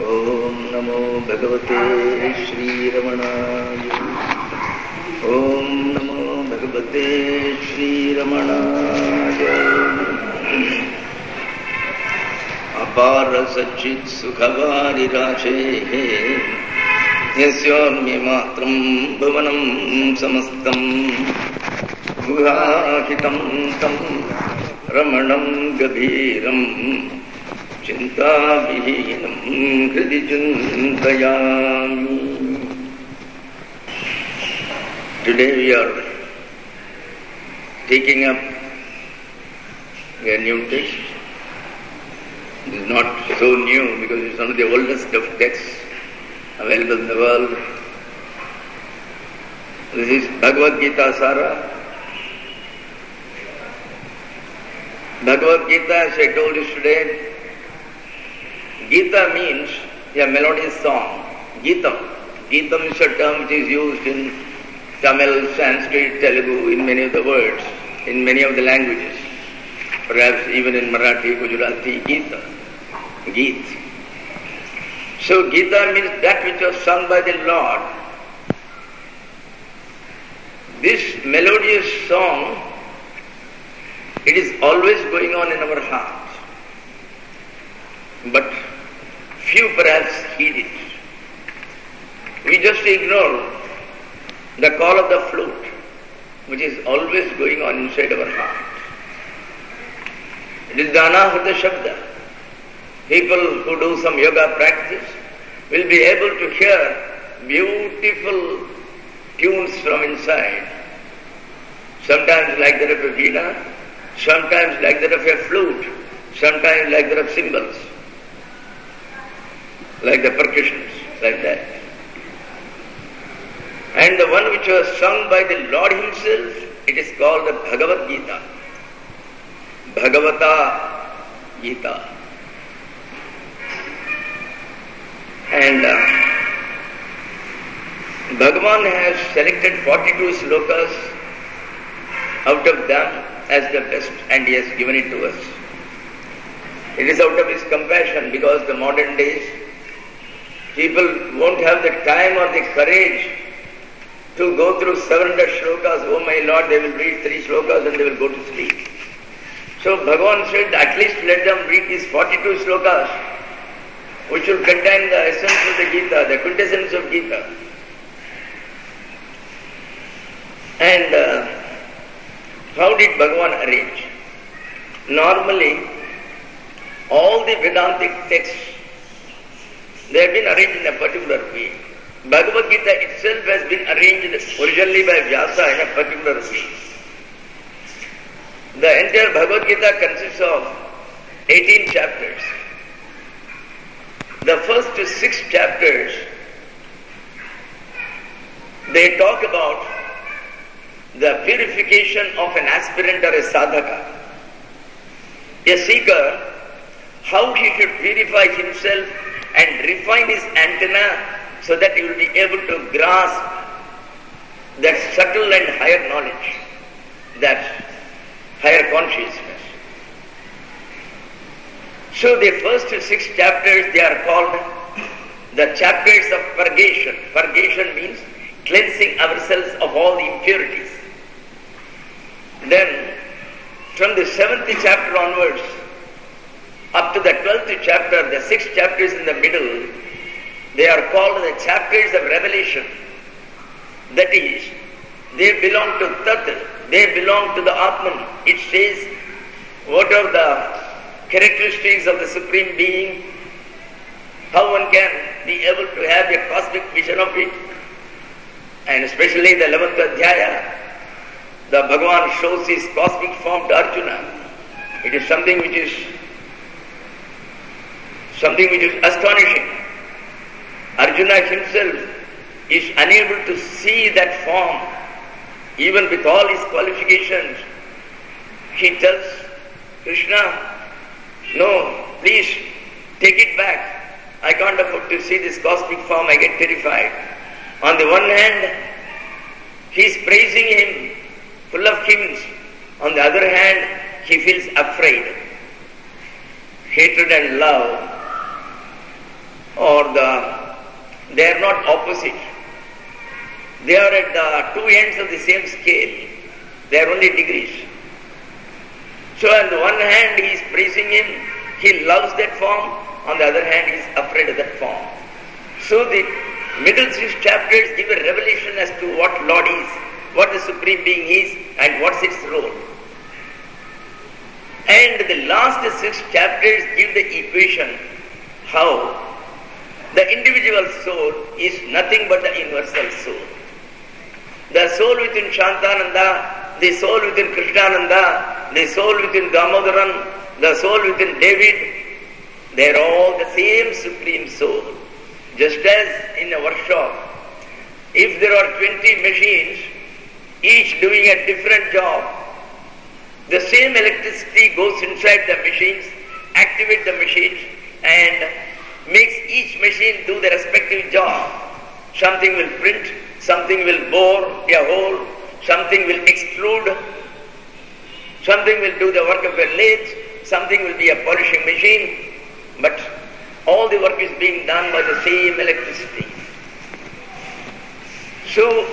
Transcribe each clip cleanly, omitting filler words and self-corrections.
Om Namo Bhagavate Sri Ramanaya. Om Namo Bhagavate Sri Ramanaya. Apara Sachit Sukhavari Rache Yasyormi Matram Bhavanam Samastam Guhahitam Tam Ramanam Gabhiram Chinta Vihinam Hridi Chintayami. Today we are taking up a new text. It is not so new because it is one of the oldest of texts available in the world. This is Bhagavad Gita Sara. Bhagavad Gita, as I told you today, Gita means a melodious song. Gitam. Gitam is a term which is used in Tamil, Sanskrit, Telugu, in many of the words, in many of the languages. Perhaps even in Marathi, Gujarati, Gita. Geet. So Gita means that which was sung by the Lord. This melodious song, it is always going on in our heart. But few perhaps heed it. We just ignore the call of the flute, which is always going on inside our heart. It is the Anahata Shabda. People who do some yoga practice will be able to hear beautiful tunes from inside. Sometimes like that of a veena, sometimes like that of a flute, sometimes like that of cymbals, like the percussions, like that. And the one which was sung by the Lord Himself, it is called the Bhagavad Gita. Bhagavata Gita. And Bhagavan has selected 42 slokas out of them as the best, and He has given it to us. It is out of His compassion, because the modern days people won't have the time or the courage to go through 700 slokas. Oh my Lord, they will read 3 slokas and they will go to sleep. So Bhagavan said, at least let them read these 42 slokas, which will contain the essence of the Gita, the quintessence of Gita. And how did Bhagavan arrange? Normally, all the Vedantic texts, they have been arranged in a particular way. Bhagavad Gita itself has been arranged originally by Vyasa in a particular way. The entire Bhagavad Gita consists of 18 chapters. The first 6 chapters, they talk about the purification of an aspirant or a sadhaka. A seeker, how he should purify himself and refine his antenna so that he will be able to grasp that subtle and higher knowledge, that higher consciousness. So the first 6 chapters, they are called the chapters of purgation. Purgation means cleansing ourselves of all the impurities. Then, from the 7th chapter onwards, up to the 12th chapter, the 6 chapters in the middle, they are called the chapters of revelation. That is, they belong to Tat, they belong to the Atman. It says what are the characteristics of the Supreme Being, how one can be able to have a cosmic vision of it. And especially the 11th Adhyaya, the Bhagavan shows his cosmic form to Arjuna. It is something which is astonishing. Arjuna himself is unable to see that form. Even with all his qualifications, he tells Krishna, no, please take it back. I can't afford to see this cosmic form, I get terrified. On the one hand, he is praising him, full of hymns. On the other hand, he feels afraid. Hatred and love or they are not opposite. They are at the two ends of the same scale. They are only degrees. So on the one hand he is praising him, he loves that form, on the other hand he is afraid of that form. So the middle 6 chapters give a revelation as to what Lord is, what the Supreme Being is, and what's its role. And the last 6 chapters give the equation how the individual soul is nothing but the universal soul. The soul within Shantananda, the soul within Krishnananda, the soul within Damodaran, the soul within David, they are all the same Supreme Soul. Just as in a workshop, if there are 20 machines, each doing a different job, the same electricity goes inside the machines, activate the machines, and makes each machine do the respective job. Something will print, something will bore a hole, something will extrude, something will do the work of a lathe, something will be a polishing machine, but all the work is being done by the same electricity. So,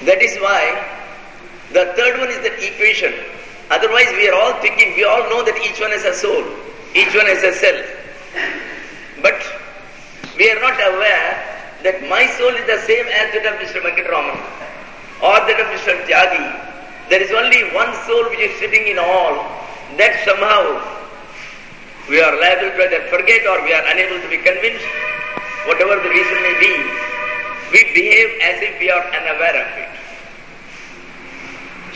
that is why the third one is the equation. Otherwise we are all thinking, we all know that each one has a soul, each one has a self. But we are not aware that my soul is the same as that of Mr. Venkataraman or that of Mr. Tyagi. There is only one soul which is sitting in all. That somehow we are liable to either forget or we are unable to be convinced, whatever the reason may be. We behave as if we are unaware of it.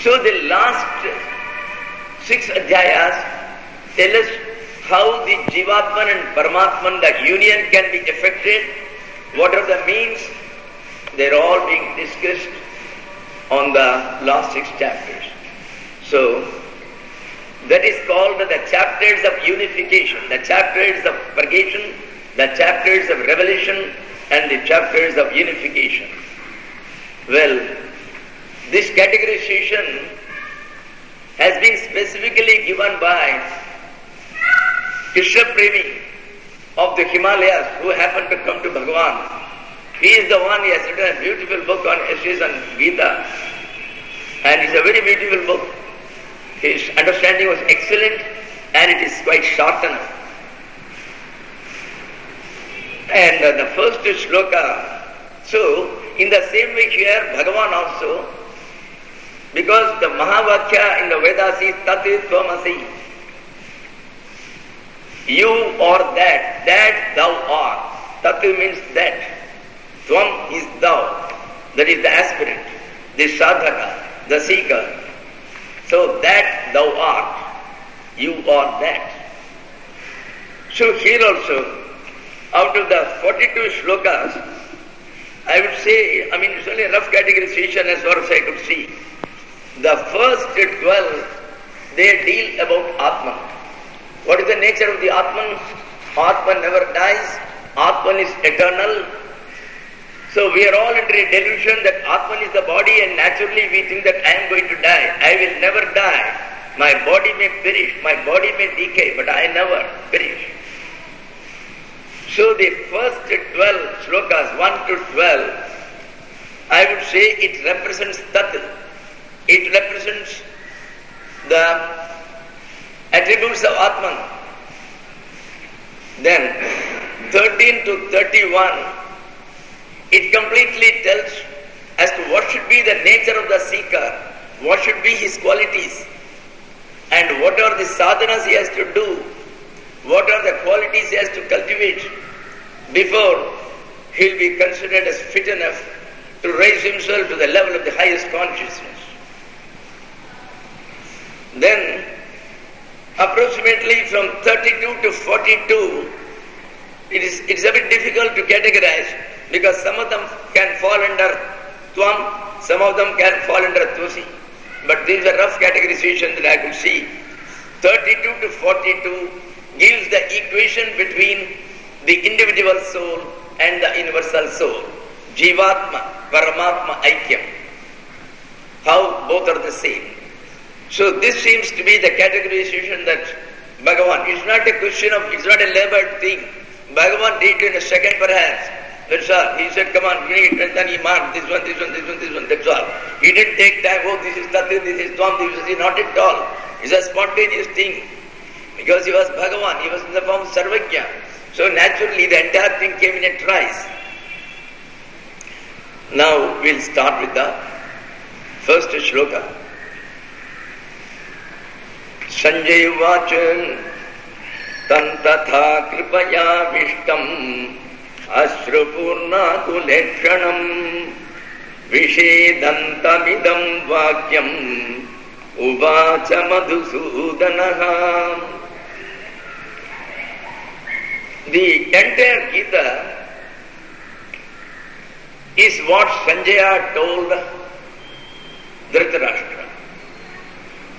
So the last 6 adhyayas tell us how the Jivatman and Paramatman, the union can be effected, what are the means. They are all being discussed on the last 6 chapters. So that is called the chapters of unification, the chapters of purgation, the chapters of revelation, and the chapters of unification. Well, this categorization has been specifically given by Krishna Premi of the Himalayas, who happened to come to Bhagavan. He is the one, he has written a beautiful book on essays on Gita, and it's a very beautiful book. His understanding was excellent, and it is quite short enough. And the first sloka, so in the same way here, Bhagavan also, because the Mahavakya in the Vedas is Tati Tvamasi. You or that thou art. Tati means that. Tvam is thou. That is the aspirant, the sadhaka, the seeker. So that thou art. You are that. So here also, out of the 42 slokas, I would say, it's only a rough categorization as far as I could see. The first 12, they deal about Atman. What is the nature of the Atman? Atman never dies. Atman is eternal. So we are all under a delusion that Atman is the body, and naturally we think that I am going to die. I will never die. My body may perish, my body may decay, but I never perish. So the first 12 slokas, 1 to 12, I would say it represents Tat. It represents the attributes of Atman. Then 13 to 31, it completely tells as to what should be the nature of the seeker, what should be his qualities, and what are the sadhanas he has to do, what are the qualities he has to cultivate before he will be considered as fit enough to raise himself to the level of the highest consciousness. Then approximately from 32 to 42, it's a bit difficult to categorize, because some of them can fall under Tvam, some of them can fall under Tvasi. But this is a rough categorization that I could see. 32 to 42 gives the equation between the individual soul and the universal soul. Jivatma, Paramatma, Aikyam. How both are the same. So this seems to be the categorization that Bhagavan. It's not a question of, it's not a labored thing. Bhagavan did it in a second perhaps. That's all. He said, come on, read, and then he marked this one, that's all. He didn't take time, oh, this is Tatu, this is Twam, this is not at all. It's a spontaneous thing. Because he was Bhagavan, he was in the form of Sarvajna. So naturally the entire thing came in a trice. Now we'll start with the first shloka. Sanjay Vachan Tantatha Kripaya Vishtam Ashrupurna Kulekshanam Vishedantamidam Vakyam Uvacha Madhusudanaha. The entire Gita is what Sanjaya told Dhritarashtra.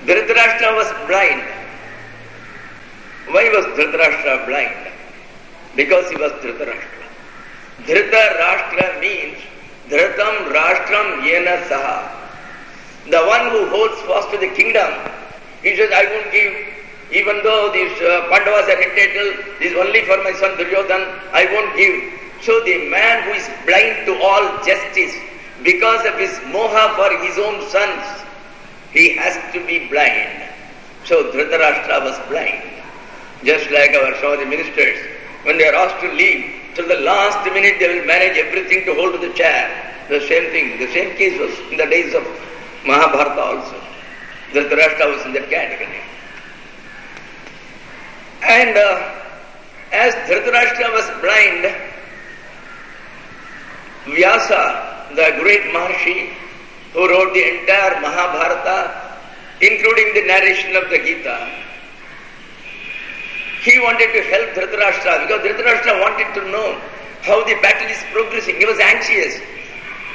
Dhritarashtra was blind. Why was Dhritarashtra blind? Because he was Dhritarashtra. Dhritarashtra means Dhritam Rashtram Yena Saha. The one who holds fast to the kingdom, he says, I won't give, even though these Pandavas are entitled, this is only for my son Duryodhana, I won't give. So the man who is blind to all justice, because of his moha for his own sons, he has to be blind. So Dhritarashtra was blind. Just like some of the ministers, when they are asked to leave, till the last minute they will manage everything to hold to the chair. The same thing, the same case was in the days of Mahabharata also. Dhritarashtra was in that category. And as Dhritarashtra was blind, Vyasa, the great Maharshi, who wrote the entire Mahabharata, including the narration of the Gita, he wanted to help Dhritarashtra because Dhritarashtra wanted to know how the battle is progressing. He was anxious.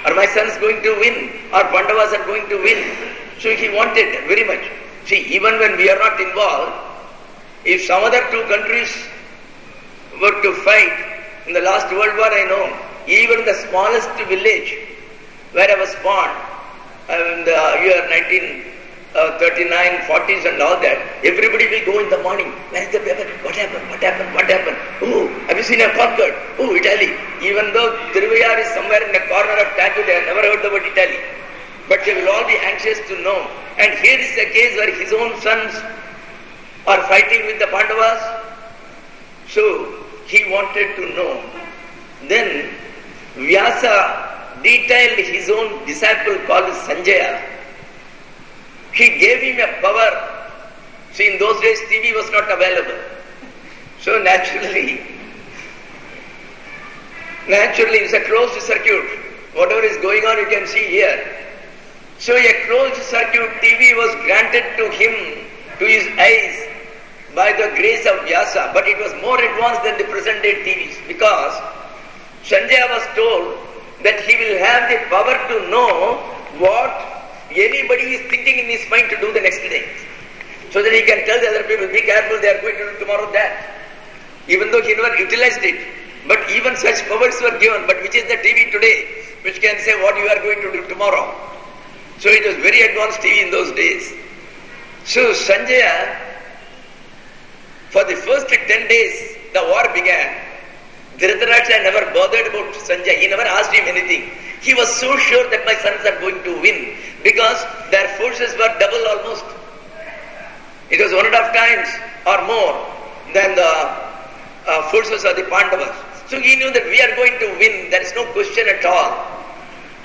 Are my sons going to win? Or Pandavas are going to win? So he wanted very much. See, even when we are not involved, if some other two countries were to fight, in the last World War I know, even the smallest village where I was born, in the year 1939, 40s and all that, everybody will go in the morning. Where is the paper? What happened? What happened? What happened? Oh, have you seen a conquered? Oh, Italy. Even though Tiruvayar is somewhere in a corner of Tantu, they have never heard the word Italy. But they will all be anxious to know. And here is a case where his own sons are fighting with the Pandavas. So he wanted to know. Then Vyasa detailed his own disciple called Sanjaya. He gave him a power. See, in those days TV was not available. So naturally it's a closed circuit. Whatever is going on you can see here. So a closed circuit TV was granted to him, to his eyes, by the grace of Vyasa. But it was more advanced than the present day TVs, because Sanjaya was told that he will have the power to know what anybody is thinking in his mind to do the next day. So that he can tell the other people, be careful, they are going to do tomorrow that. Even though he never utilized it. But even such powers were given. But which is the TV today, which can say what you are going to do tomorrow. So it was very advanced TV in those days. So Sanjaya, for the first 10 days, the war began. Dhritarashtra never bothered about Sanjaya. He never asked him anything. He was so sure that my sons are going to win because their forces were double almost. It was 1.5 times or more than the forces of the Pandavas. So he knew that we are going to win. There is no question at all.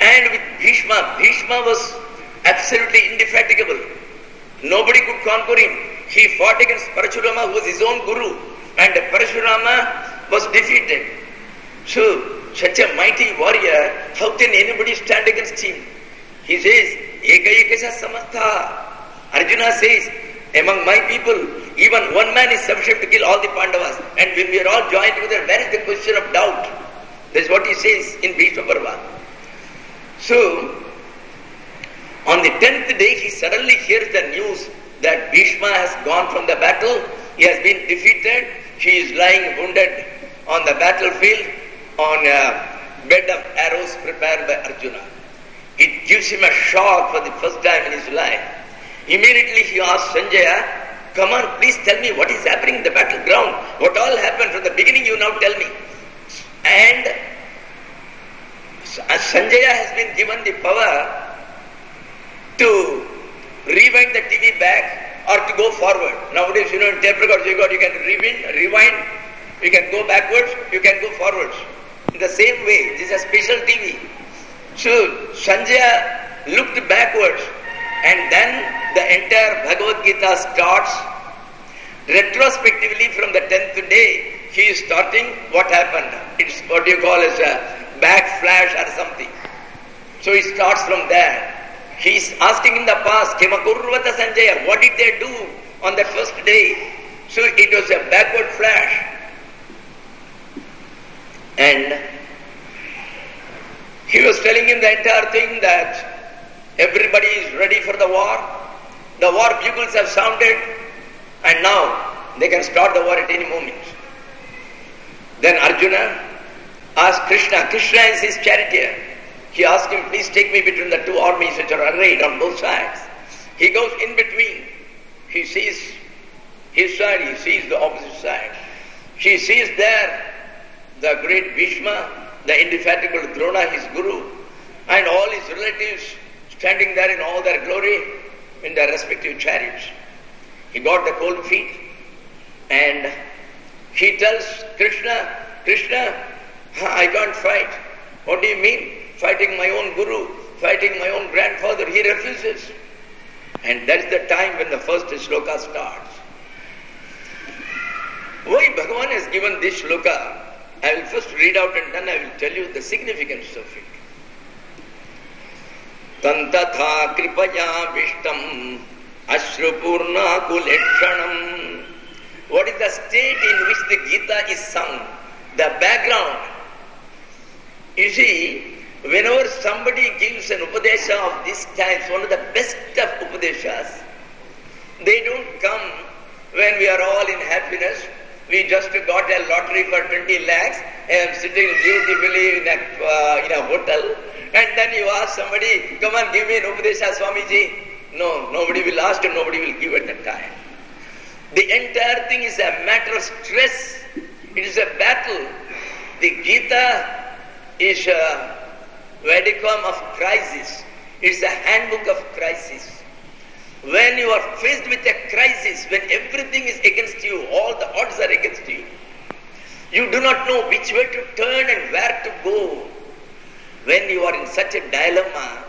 And with Bhishma was absolutely indefatigable. Nobody could conquer him. He fought against Parashurama, who was his own guru, and Parashurama was defeated. So, such a mighty warrior, how can anybody stand against him? He says, Eka ekasa samastha. Arjuna says, among my people, even one man is sufficient to kill all the Pandavas. And when we are all joined together, where is the question of doubt? That is what he says in Bhishma Parva. So, on the 10th day, he suddenly hears the news that Bhishma has gone from the battle. He has been defeated. He is lying wounded on the battlefield on a bed of arrows prepared by Arjuna. It gives him a shock for the first time in his life. Immediately he asked Sanjaya Come on, please tell me what is happening in the battleground. What all happened from the beginning, you now tell me. And Sanjaya has been given the power to rewind the TV back or to go forward. Nowadays, in tape records you can rewind, you can go backwards, you can go forwards. In the same way, this is a special TV. So Sanjaya looked backwards, and then the entire Bhagavad Gita starts. Retrospectively from the 10th day, he is starting what happened. It's what you call as a backflash or something. So he starts from there. He is asking in the past, Kimakurvata Sanjaya, what did they do on that first day? So it was a backward flash. And he was telling him the entire thing that everybody is ready for the war. The war bugles have sounded, and now they can start the war at any moment. Then Arjuna asked Krishna. Krishna is his charioteer. He asked him, please take me between the two armies which are arrayed on both sides. He goes in between. He sees his side, he sees the opposite side. He sees there the great Bhishma, the indefatigable Drona, his guru, and all his relatives standing there in all their glory in their respective chariots. He got the cold feet and he tells Krishna, Krishna, I can't fight. What do you mean? Fighting my own guru, fighting my own grandfather. He refuses. And that is the time when the first sloka starts. Why Bhagavan has given this sloka? I will first read out and then I will tell you the significance of it. Tantatha kripaya vishtam ashrupurna kulekshanam. What is the state in which the Gita is sung? The background. You see, whenever somebody gives an upadesha of this kind, it's one of the best of upadeshas. They don't come when we are all in happiness. We just got a lottery for 20 lakhs and I'm sitting beautifully in a hotel, and then you ask somebody, come on, give me an upadesha, Swamiji. No, nobody will ask and nobody will give at that time. The entire thing is a matter of stress. It is a battle. The Gita is a vadicum of crisis. It is a handbook of crisis. When you are faced with a crisis, when everything is against you, all the odds are against you, you do not know which way to turn and where to go. When you are in such a dilemma,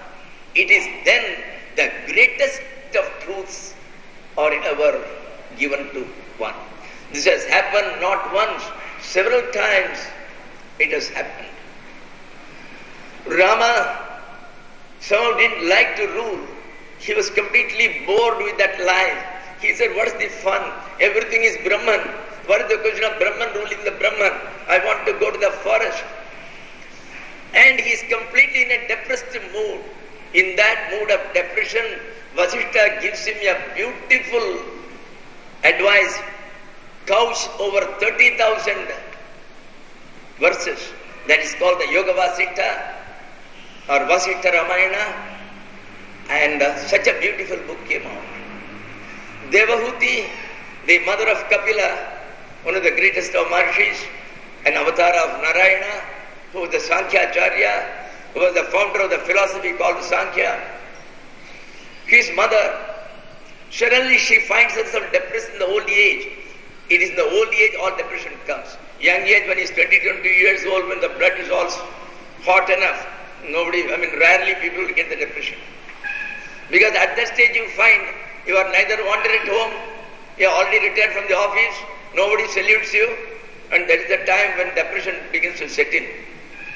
it is then the greatest of truths are ever given to one. This has happened not once, several times it has happened. Rama somehow didn't like to rule. He was completely bored with that life. He said, what is the fun? Everything is Brahman. What is the question of Brahman ruling the Brahman? I want to go to the forest. And he is completely in a depressed mood. In that mood of depression, Vasishta gives him a beautiful advice, couched over 30,000 verses. That is called the Yoga Vasishta or Vasishta Ramayana. And such a beautiful book came out. Devahuti, the mother of Kapila, one of the greatest of Maharshis, an avatar of Narayana, who was the Sankhya-acharya, who was the founder of the philosophy called Sankhya. His mother, suddenly she finds herself depressed in the old age. It is in the old age all depression comes. Young age, when he is 20 years old, when the blood is all hot enough, rarely people will get the depression. Because at that stage you find you are neither wanted at home, you are already retired from the office, nobody salutes you, and that is the time when depression begins to set in.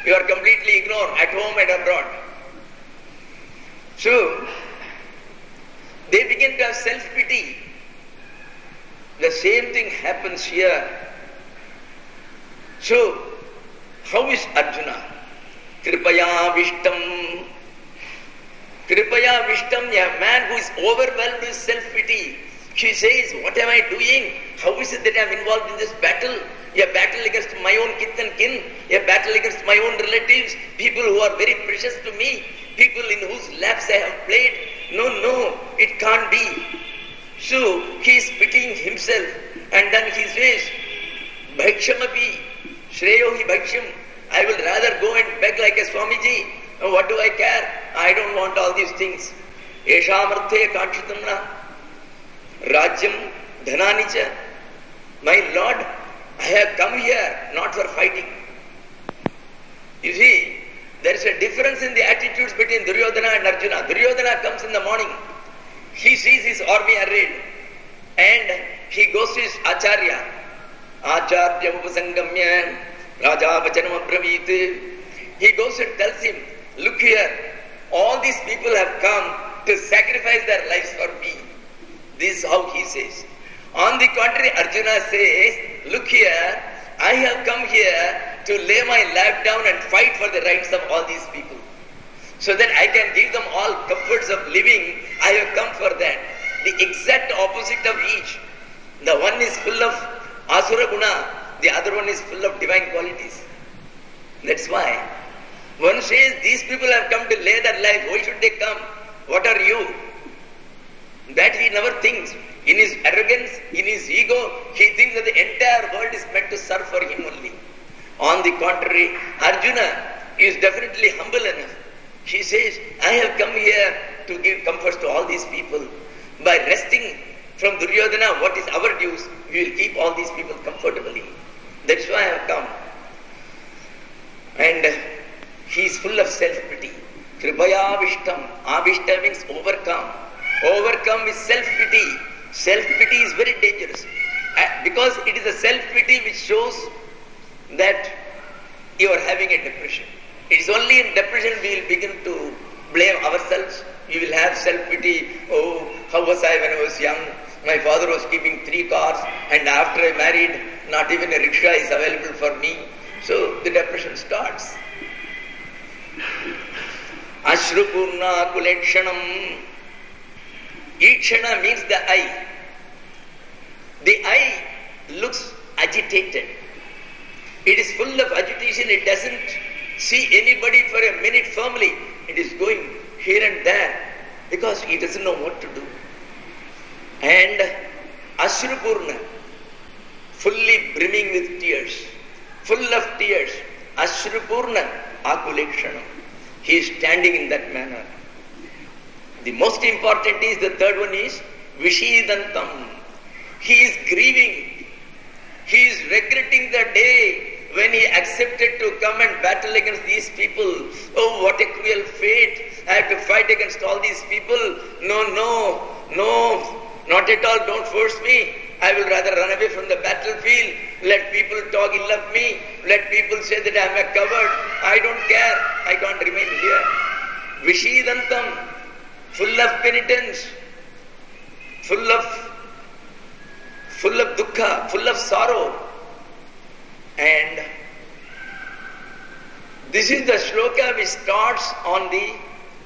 You are completely ignored at home and abroad. So, they begin to have self-pity. The same thing happens here. So, how is Arjuna? Kripaya Vishtam. Kripaya Vishtam, a man who is overwhelmed with self-pity. He says, what am I doing? How is it that I am involved in this battle? A battle against my own kith and kin, a battle against my own relatives, people who are very precious to me, people in whose laps I have played. No, it can't be. So So he is pitying himself, and then he says, Bhakshamapi, Shreyohi Bhaksham. I will rather go and beg like a Swamiji. What do I care? I don't want all these things. Eshamarthe Kakshitamna Rajyam Dhananicha. My Lord, I have come here not for fighting. You see, there is a difference in the attitudes between Duryodhana and Arjuna. Duryodhana comes in the morning. He sees his army arrayed and he goes to his Acharya. Acharya Upasangamya Raja Vachanam Abravit. He goes and tells him, look here, all these people have come to sacrifice their lives for me. This is how he says. On the contrary, Arjuna says, look here, I have come here to lay my life down and fight for the rights of all these people. So that I can give them all comforts of living, I have come for that. The exact opposite of each. The one is full of asura guna, the other one is full of divine qualities. That's why one says, these people have come to lay their life, why should they come? What are you? That he never thinks. In his arrogance, in his ego, he thinks that the entire world is meant to serve for him only. On the contrary, Arjuna is definitely humble enough. He says, I have come here to give comforts to all these people. By resting from Duryodhana, what is our dues, we will keep all these people comfortably. That's why I have come. And he is full of self-pity. Kripaya Avishtam. Avishta means overcome. Overcome is self-pity. Self-pity is very dangerous. Because it is a self-pity which shows that you are having a depression. It is only in depression we will begin to blame ourselves. We will have self-pity. Oh, how was I when I was young? My father was keeping 3 cars and after I married, not even a rickshaw is available for me. So the depression starts. Ashrupurna Kulekshanam. Ikshana means the eye. The eye looks agitated. It is full of agitation. It doesn't see anybody for a minute firmly. It is going here and there because he doesn't know what to do. And Ashrupurna, fully brimming with tears, full of tears. Ashrupurna Akulekshanam. He is standing in that manner. The most important is, the third one is Vishidantam. He is grieving. He is regretting the day when he accepted to come and battle against these people. Oh, what a cruel fate. I have to fight against all these people. No, not at all. Don't force me. I will rather run away from the battlefield. Let people talk ill of me. Let people say that I am a coward. I don't care. I can't remain here. Vishidantam, full of penitence, full of dukkha, full of sorrow. And this is the shloka which starts on the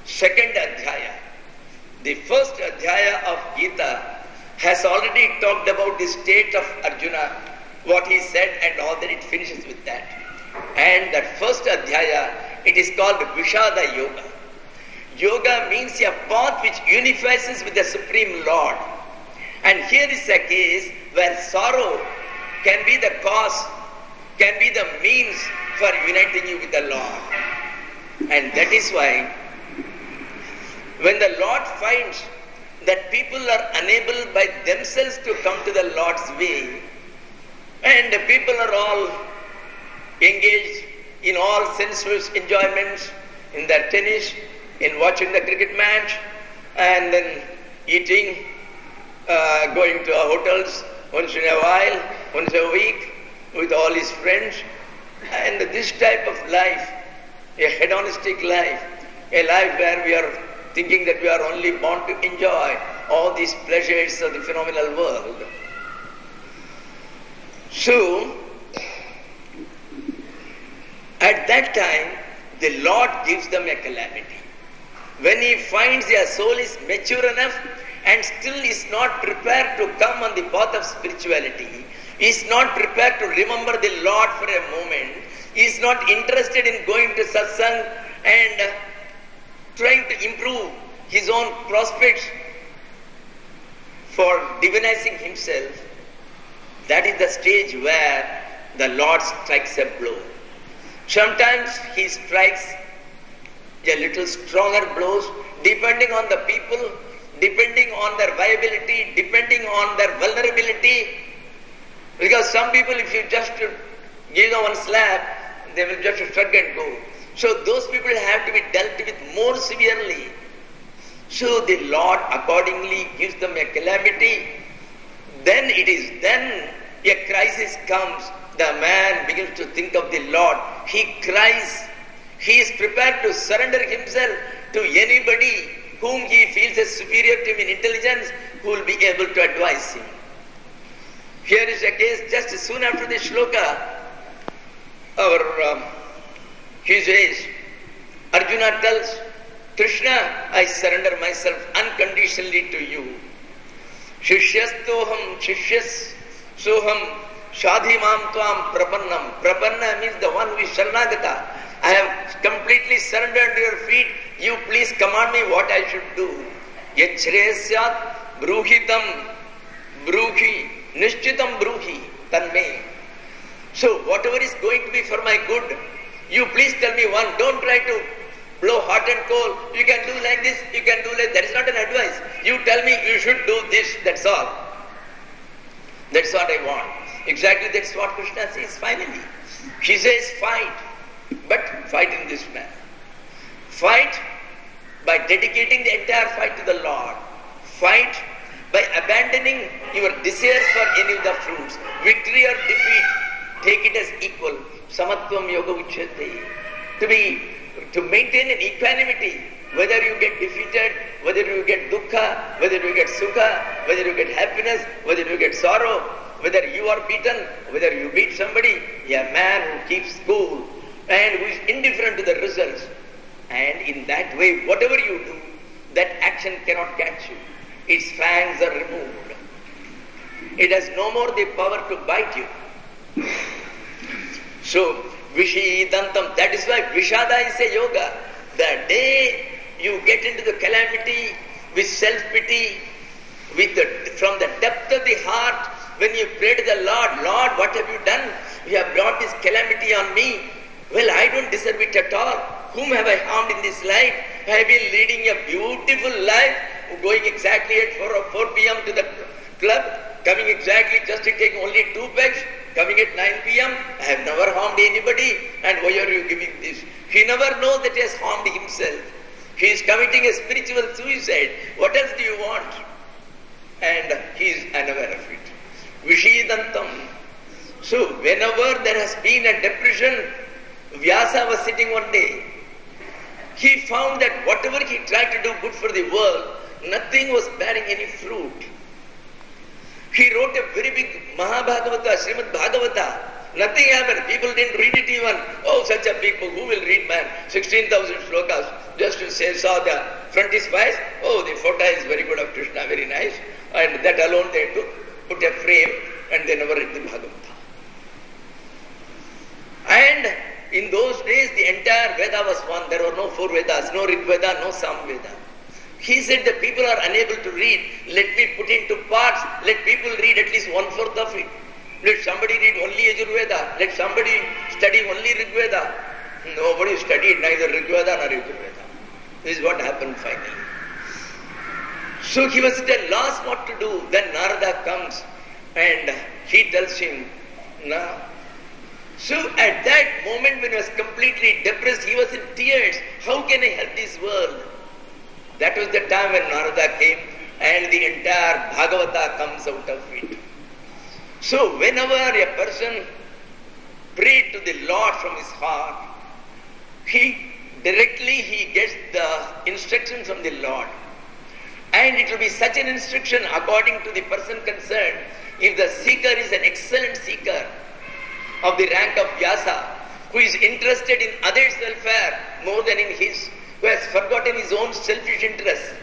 second adhyaya. The first adhyaya of Gita has already talked about the state of Arjuna, what he said and all that. It finishes with that. And that first adhyaya, it is called Vishada Yoga. Yoga means a path which unifies us with the Supreme Lord. And here is a case where sorrow can be the cause, can be the means for uniting you with the Lord. And that is why when the Lord finds that people are unable by themselves to come to the Lord's way, and the people are all engaged in all sensuous enjoyments, in their tennis, in watching the cricket match, and then eating, going to hotels once in a while, once a week, with all his friends. And this type of life, a hedonistic life, a life where we are thinking that we are only born to enjoy all these pleasures of the phenomenal world. So, at that time, the Lord gives them a calamity. When he finds their soul is mature enough and still is not prepared to come on the path of spirituality, is not prepared to remember the Lord for a moment, is not interested in going to satsang and trying to improve his own prospects for divinizing himself, that is the stage where the Lord strikes a blow. Sometimes he strikes a little stronger blows, depending on the people, depending on their viability, depending on their vulnerability. Because some people, if you just give them one slap, they will just shrug and go. So those people have to be dealt with more severely. So the Lord accordingly gives them a calamity. Then a crisis comes. The man begins to think of the Lord. He cries. He is prepared to surrender himself to anybody whom he feels is superior to him in intelligence, who will be able to advise him. Here is a case just soon after the shloka. His age, Arjuna tells Krishna, I surrender myself unconditionally to you. Shishyastoham shishyas soham shadhimam tvam prapannam. Prapanna means the one who is sharanagata. I have completely surrendered to your feet. You please command me what I should do. Yachresyat bruhitam bruhi nishchitam bruhi tanme. So whatever is going to be for my good, you please tell me one. Don't try to blow hot and cold. You can do like this, you can do like that. That is not an advice. You tell me you should do this, that's all. That's what I want. Exactly that's what Krishna says finally. He says fight, but fight in this manner. Fight by dedicating the entire fight to the Lord. Fight by abandoning your desires for any of the fruits. Victory or defeat, take it as equal. Samatvam yoga uchyate. To maintain an equanimity, whether you get defeated, whether you get dukkha, whether you get sukha, whether you get happiness, whether you get sorrow, whether you are beaten, whether you beat somebody, a man who keeps cool and who is indifferent to the results. And in that way, whatever you do, that action cannot catch you. Its fangs are removed. It has no more the power to bite you. So, Vishidantam, that is why Vishada is a yoga. The day you get into the calamity with self-pity, from the depth of the heart, when you pray to the Lord, Lord, what have you done? You have brought this calamity on me. Well, I don't deserve it at all. Whom have I harmed in this life? I have been leading a beautiful life, going exactly at 4 p.m. to the club, coming exactly just to take only 2 pegs, coming at 9 p.m. I have never harmed anybody, and why are you giving this? He never knows that he has harmed himself. He is committing a spiritual suicide. What else do you want? And he is unaware of it. Vishidantam. So whenever there has been a depression, Vyasa was sitting one day. He found that whatever he tried to do good for the world, nothing was bearing any fruit. He wrote a very big Mahabhagavata, Srimad Bhagavata. Nothing happened. People didn't read it even. Oh, such a big book. Who will read, man? 16,000 slokas. Just to say, saw the frontispiece. Oh, the photo is very good of Krishna, very nice. And that alone they took, put a frame, and they never read the Bhagavata. And in those days, the entire Veda was one. There were no 4 Vedas, no Rig Veda, no Sam Veda. He said that people are unable to read. Let me put into parts. Let people read at least 1/4 of it. Let somebody read only Yajurveda. Let somebody study only Rig Veda. Nobody studied neither Rig Veda nor Yajurveda. This is what happened finally. So he was at a loss what to do. Then Narada comes and he tells him, no. So at that moment when he was completely depressed, he was in tears. How can I help this world? That was the time when Narada came and the entire Bhagavata comes out of it. So whenever a person prayed to the Lord from his heart, he gets the instruction from the Lord. And it will be such an instruction according to the person concerned. If the seeker is an excellent seeker of the rank of Vyasa, who is interested in others' welfare more than in his, who has forgotten his own selfish interests,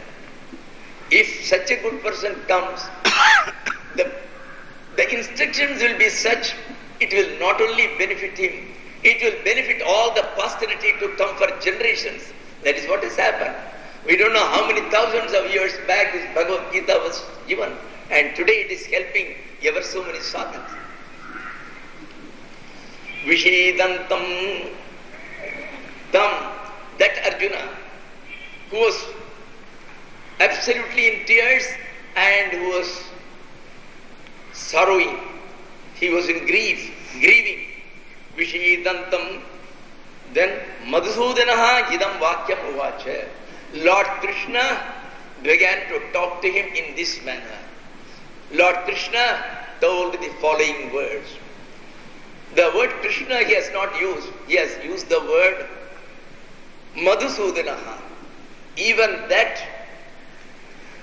if such a good person comes, the instructions will be such, it will not only benefit him, it will benefit all the posterity to come for generations. That is what has happened. We don't know how many thousands of years back this Bhagavad Gita was given, and today it is helping ever so many sadhaks. Vishidantam tam, that Arjuna who was absolutely in tears and who was sorrowing, he was in grieving. Vishidantam. Then Madhusudanaha idam vakyam uvacha. Lord Krishna began to talk to him in this manner. Lord Krishna told the following words. The word Krishna he has not used. He has used the word Madhusudanaha. Even that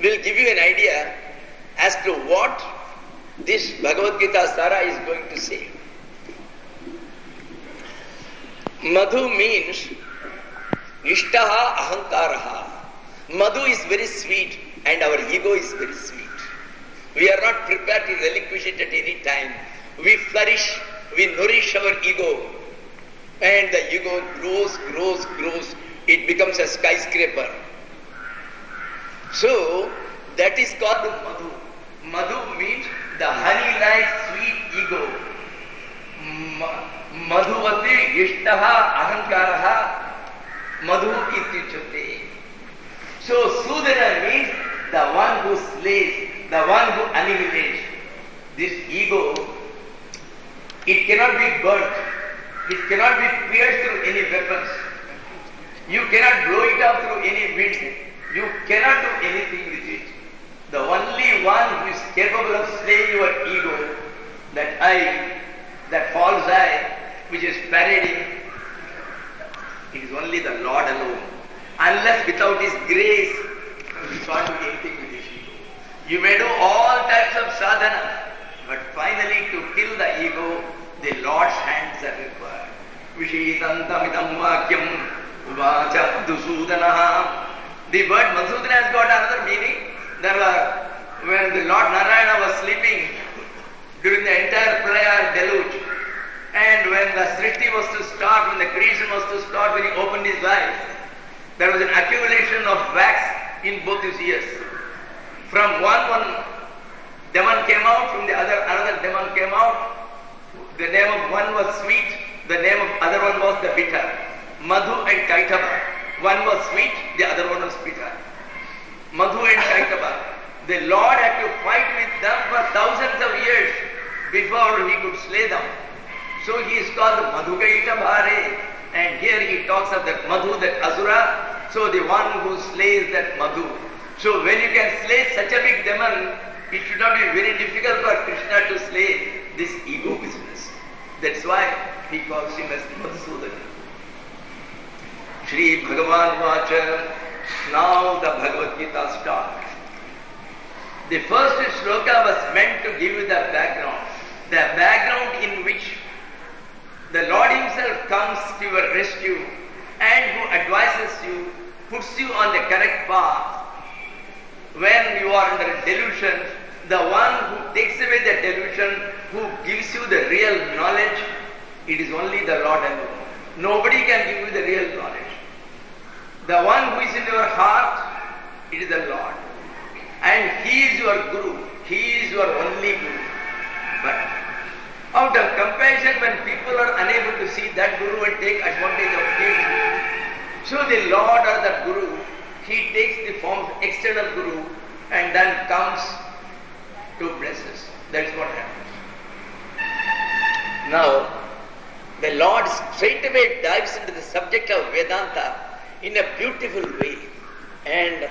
will give you an idea as to what this Bhagavad Gita Sara is going to say. Madhu means Ishtaha Ahankaraha. Madhu is very sweet and our ego is very sweet. We are not prepared to relinquish it at any time. We flourish, we nourish our ego, and the ego grows. It becomes a skyscraper. So, that is called Madhu. Madhu means the honey-like sweet ego. Madhuvati Ishtaha Ahankaraha Madhu Ityuchate. So Sudana means the one who slays, the one who annihilates. This ego, it cannot be burnt, it cannot be pierced through any weapons. You cannot blow it up through any wind. You cannot do anything with it. The only one who is capable of slaying your ego, that I, that false I, which is parading, it is only the Lord alone. Unless without His grace, we can't do anything with this ego. You may do all types of sadhana, but finally to kill the ego, the Lord's hands are required. Vishidantamidam vakyam vacha dusudanaha. The word Madhusudana has got another meaning. When the Lord Narayana was sleeping during the entire prayer deluge, and when the Srishti was to start, when the creation was to start, when he opened his eyes, there was an accumulation of wax in both his ears. From one demon came out, from the other, another demon came out. The name of one was sweet, the name of other one was the bitter. Madhu and Kaitaba. One was sweet, the other one was bitter. Madhu and Kaitaba. The Lord had to fight with them for thousands of years before he could slay them. So he is called Madhukaita Bhare, and here he talks of that Madhu, that Asura, so the one who slays that Madhu. So when you can slay such a big demon, it should not be very difficult for Krishna to slay this ego business. That's why he calls him as Madhusudana. Shri Bhagavan Vacha, now the Bhagavad Gita starts. The first sloka was meant to give you the background in which the Lord Himself comes to your rescue and who advises you, puts you on the correct path. When you are under delusion, the one who takes away the delusion, who gives you the real knowledge, it is only the Lord alone. Nobody can give you the real knowledge. The one who is in your heart, it is the Lord. And He is your Guru. He is your only Guru. But out of compassion, when people are unable to see that Guru and take advantage of Him, so the Lord or the Guru, He takes the form of external Guru and then comes to bless us. That's what happens. Now, the Lord straight away dives into the subject of Vedanta in a beautiful way. And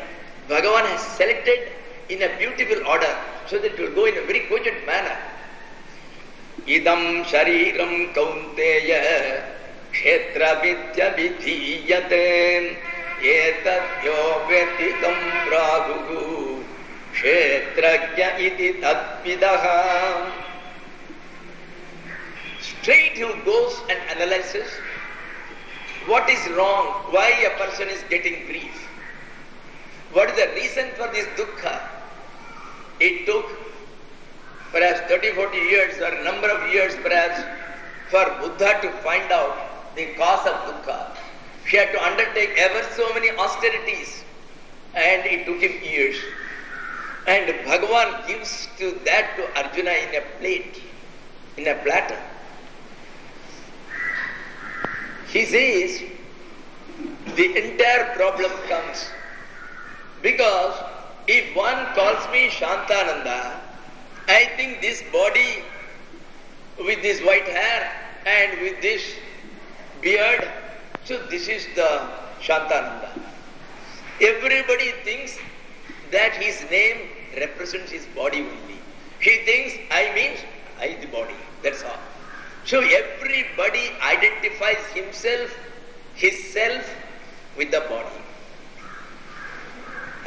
Bhagavan has selected in a beautiful order so that it will go in a very cogent manner. Idam shariram kaunteya kshetra vidya vidhiyate etat vetikam pragugu kshetrajya iti tadvidaha. Straight he goes and analyzes what is wrong, why a person is getting grief. What is the reason for this dukkha? It took perhaps 30-40 years or a number of years perhaps for Buddha to find out the cause of dukkha. She had to undertake ever so many austerities and it took him years. And Bhagavan gives that to Arjuna in a plate, in a platter. He says, the entire problem comes because if one calls me Shantananda, I think this body with this white hair and with this beard, so this is the Shantananda. Everybody thinks that his name represents his body only. He thinks I means I the body, that's all. So everybody identifies himself, his self with the body.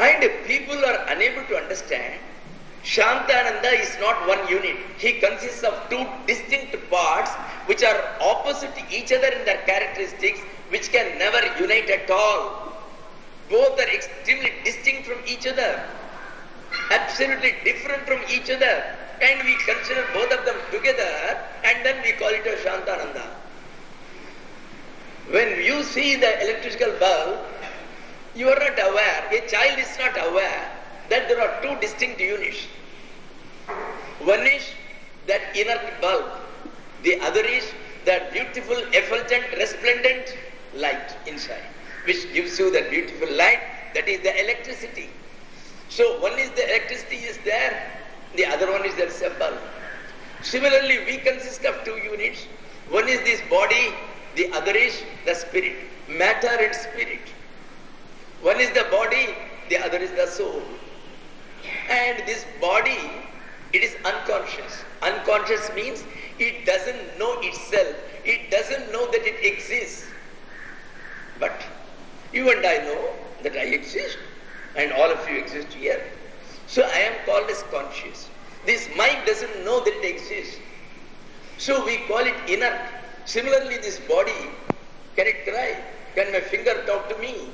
And people are unable to understand Shantananda is not one unit. He consists of two distinct parts which are opposite to each other in their characteristics, which can never unite at all. Both are extremely distinct from each other, absolutely different from each other, and we consider both of them together and then we call it a Shantananda. When you see the electrical bulb, you are not aware, a child is not aware that there are two distinct units. One is that inert bulb, the other is that beautiful, effulgent, resplendent light inside, which gives you that beautiful light, that is the electricity. So one is the electricity is there, the other one is the bulb. Similarly, we consist of two units. One is this body, the other is the spirit, matter and spirit. One is the body, the other is the soul. And this body, it is unconscious. Unconscious means it doesn't know itself. It doesn't know that it exists. But you and I know that I exist, and all of you exist here. So I am called as conscious. This mind doesn't know that it exists. So we call it inert. Similarly, this body, can it cry? Can my finger talk to me?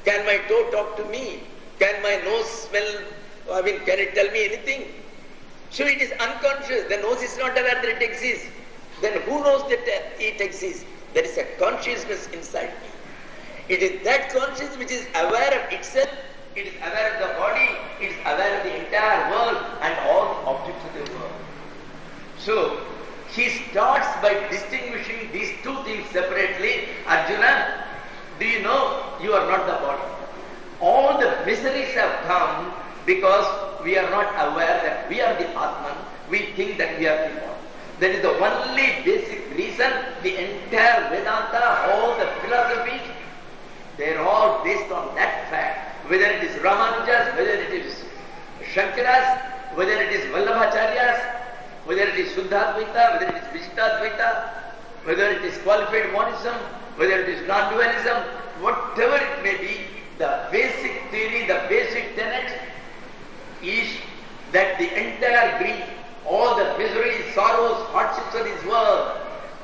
Can my toe talk to me? Can my nose smell? Can it tell me anything? So it is unconscious. The nose is not aware that it exists. Then who knows that it exists? There is a consciousness inside me. It is that consciousness which is aware of itself, it is aware of the body, it is aware of the entire world and all the objects of the world. So, he starts by distinguishing these two things separately. Arjuna, do you know you are not the body? All the miseries have come because we are not aware that we are the Atman. We think that we are the body. That is the only basic reason. The entire Vedanta, all the philosophies, they are all based on that fact. Whether it is Ramanujas, whether it is Shankaras, whether it is Vallabhacharyas, whether it is Shuddhadvaita, whether it is Vishishtadvaita, whether it is qualified monism, whether it is non-dualism, whatever it may be, the basic theory, the basic tenet is that the entire grief, all the miseries, sorrows, hardships of this world,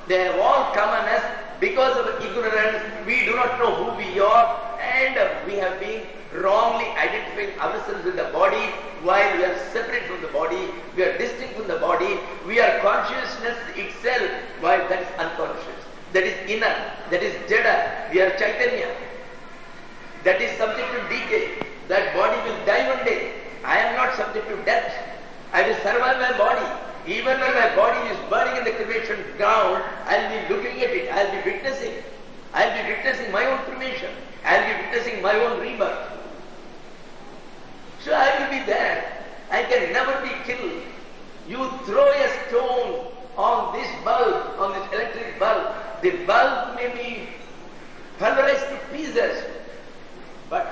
they have all come on us because of ignorance. We do not know who we are, and we have been wrongly identifying ourselves with the body while we are separate from the body, we are distinct from the body, we are consciousness itself while that is unconscious. That is inner, that is jada, we are Chaitanya. That is subject to decay. That body will die one day. I am not subject to death. I will survive my body. Even when my body is burning in the cremation ground, I will be looking at it, I will be witnessing. I will be witnessing my own cremation. I will be witnessing my own rebirth. So I will be there. I can never be killed. You throw a stone on this bulb, on this electric bulb, the bulb may be pulverized to pieces, but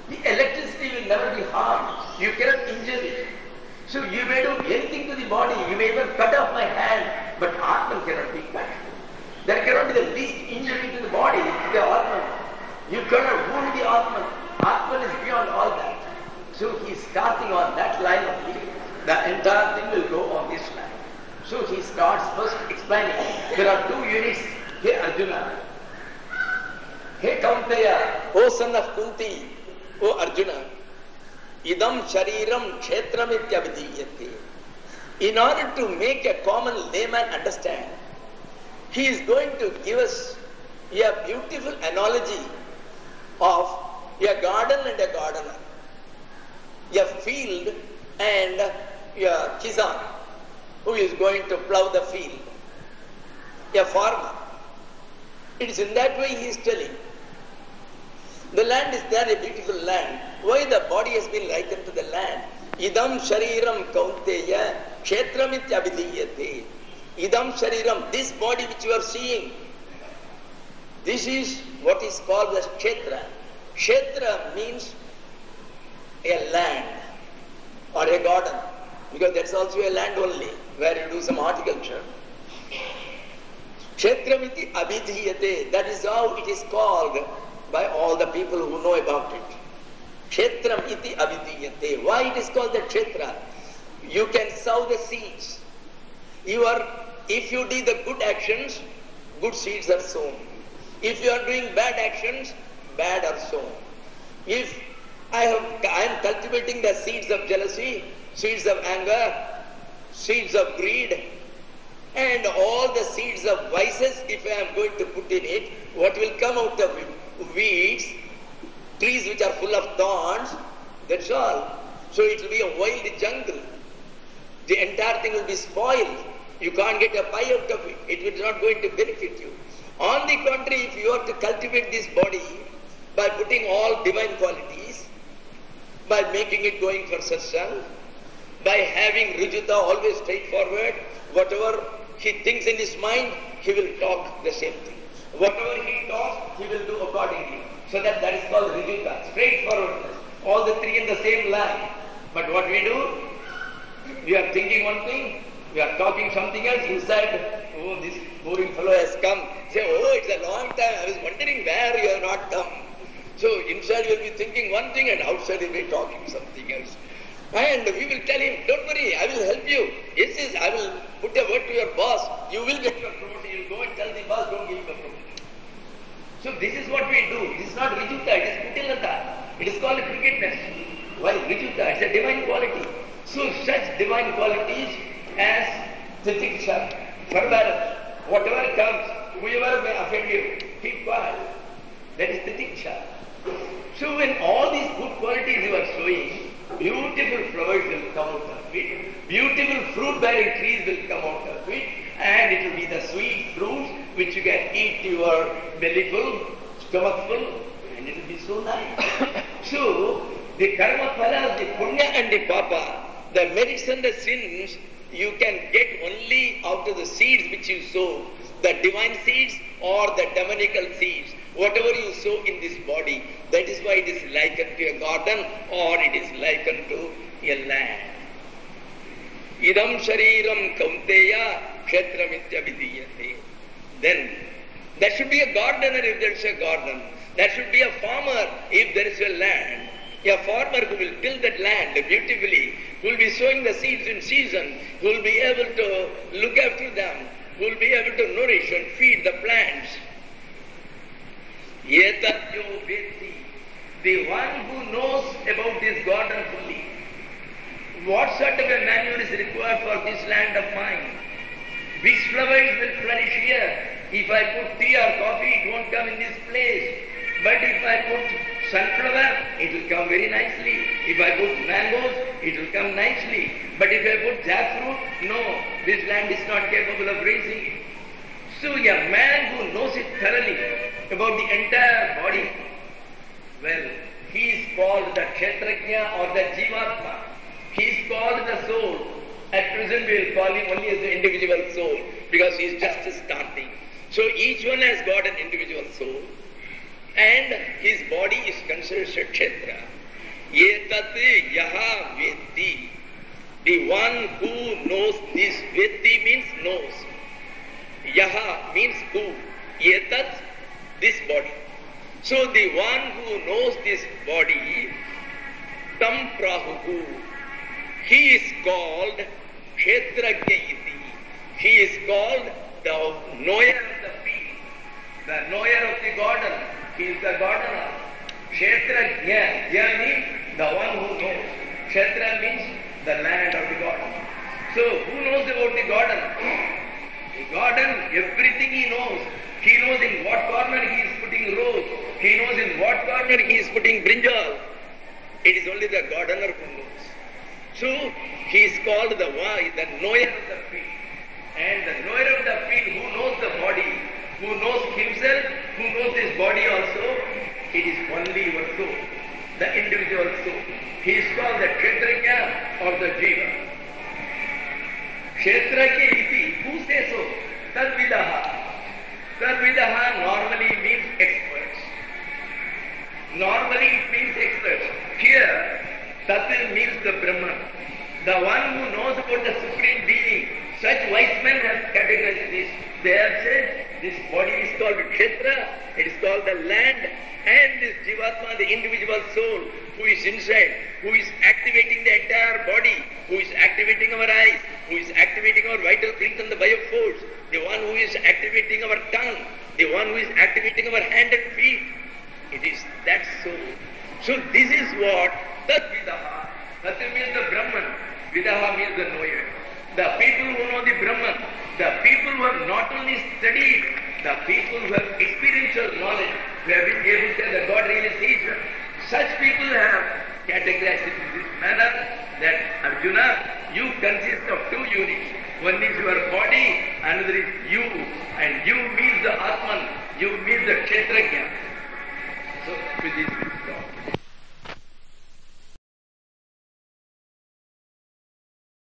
the electricity will never be harmed. You cannot injure it. So you may do anything to the body, you may even cut off my hand, but Atman cannot be cut. There cannot be the least injury to the body, to the Atman. You cannot wound the Atman. Atman is beyond all that. So he is starting on that line of living. The entire thing will go on this line. So he starts first explaining. There are two units. Hey Arjuna. Hey Kaunteya, O son of Kunti, O Arjuna. Idam shariram kshetram ityabhidiyate. In order to make a common layman understand, he is going to give us a beautiful analogy of A garden and a gardener. A field and a kisan who is going to plough the field. A farmer. It is in that way he is telling. The land is there, a beautiful land. Why the body has been likened to the land? Idam shariram kaunteya kshetramit abhidiyate. Idam shariram, this body which you are seeing, this is what is called as kshetra. Kshetra means a land or a garden, because that's also a land only, where you do some horticulture. Kshetramiti abhidiyate, that is how it is called by all the people who know about it. Kshetram iti abhidiyate. Why it is called the kshetra? You can sow the seeds. If you do the good actions, good seeds are sown. If you are doing bad actions, bad are sown. If I am cultivating the seeds of jealousy, seeds of anger, seeds of greed, and all the seeds of vices, if I am going to put in it, what will come out of it? Weeds, trees which are full of thorns, that's all. So it will be a wild jungle. The entire thing will be spoiled. You can't get a pie out of it. It is not going to benefit you. On the contrary, if you are to cultivate this body by putting all divine qualities, by making it going for satsang, by having Rujuta always straightforward, whatever he thinks in his mind, he will talk the same thing. Whatever he talks, he will do accordingly. So that is called Rujuta, straightforwardness. All the three in the same line. But what we do, we are thinking one thing, we are talking something else. Inside, oh, this boring fellow has come. Say, oh, it's a long time. I was wondering where you have not come. So inside you will be thinking one thing and outside you will be talking something else. And we will tell him, don't worry, I will help you. Yes, I will put a word to your boss. You will get your promotion. You will go and tell the boss, don't give him a promotion. So this is what we do. This is not Rijuta, it is Kutilata. It is called crookedness. Why Rijuta? It's a divine quality. So such divine qualities as diksha, forbearance, whatever comes, whoever may offend you, keep quiet. That is diksha. So when all these good qualities you are showing, beautiful flowers will come out of it, beautiful fruit-bearing trees will come out of it, and it will be the sweet fruits which you can eat your belly full, stomach full, and it will be so nice. So, the karma phalas, the punya and the papa, the merits and the sins, you can get only out of the seeds which you sow, the divine seeds or the demonical seeds. Whatever you sow in this body, that is why it is likened to a garden or it is likened to a land. Idam shariram kaunteya kshetramityabhidiyate. Then, there should be a gardener if there is a garden. There should be a farmer if there is a land. A farmer who will till that land beautifully, who will be sowing the seeds in season, who will be able to look after them, who will be able to nourish and feed the plants. Yetatyo vetti, the one who knows about this garden fully. What sort of a manure is required for this land of mine? Which flowers will flourish here? If I put tea or coffee, it won't come in this place. But if I put sunflower, it will come very nicely. If I put mangoes, it will come nicely. But if I put jackfruit, no, this land is not capable of raising it. So a man who knows it thoroughly about the entire body, well, he is called the Kshetrajna or the Jivatma. He is called the soul. At present we will call him only as the individual soul because he is just starting. So each one has got an individual soul and his body is considered a Kshetra. Yetat yaha vetti. The one who knows this, vetti means knows. Yaha means who. Yetat, this body. So the one who knows this body, tam prahuhu, he is called Kshetrajna iti. He is called the knower of the field, the knower of the garden. He is the gardener. Kshetrajna, Jna means the one who knows. Kshetra means the land of the garden. So who knows about the garden? The garden, everything he knows. He knows in what corner he is putting rose. He knows in what corner he is putting brinjal. It is only the gardener who knows. So, he is called the knower of the field. And the knower of the field who knows the body, who knows himself, who knows his body also, it is only your soul, the individual soul. He is called the Kshetrajna or the Jiva. Kshetrajna iti, who says so? Tadvidaha. Tadvidaha normally means experts. Normally it means experts. Here, Tat means the Brahman. The one who knows about the Supreme Being. Such wise men have categorized this. They have said this body is called Kshetra, it is called the land, and this Jivatma, the individual soul, who is inside, who is activating the entire body, who is activating our eyes, who is activating our vital breath and the bioforce, the one who is activating our tongue, the one who is activating our hand and feet. It is that soul. So this is what Tat Vidaha. Tat means the Brahman. Vidaha means the knower. The people who know the Brahman, the people who have not only studied, the people who have experiential knowledge, who have been able to say that God really sees them, such people have categorized it in this manner that Arjuna, you consist of two units. One is your body, another is you, and you means the Atman, you means the Kshetrajna. So, with this we stop.